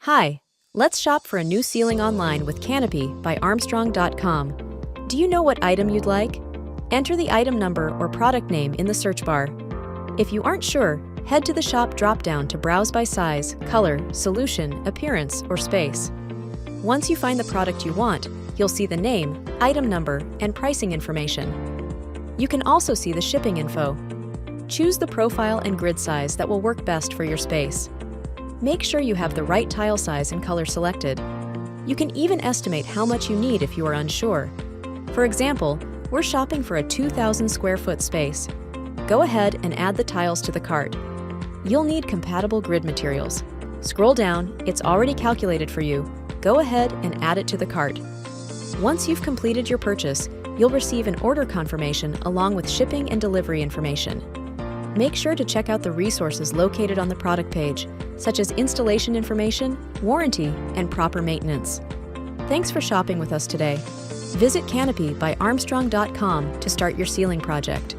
Hi, let's shop for a new ceiling online with Kanopi by Armstrong.com. Do you know what item you'd like? Enter the item number or product name in the search bar. If you aren't sure, head to the shop drop-down to browse by size, color, solution, appearance, or space. Once you find the product you want, you'll see the name, item number, and pricing information. You can also see the shipping info. Choose the profile and grid size that will work best for your space. Make sure you have the right tile size and color selected. You can even estimate how much you need if you are unsure. For example, we're shopping for a 2,000 square foot space. Go ahead and add the tiles to the cart. You'll need compatible grid materials. Scroll down, it's already calculated for you. Go ahead and add it to the cart. Once you've completed your purchase, you'll receive an order confirmation along with shipping and delivery information. Make sure to check out the resources located on the product page, such as installation information, warranty, and proper maintenance. Thanks for shopping with us today. Visit Kanopi by Armstrong.com to start your ceiling project.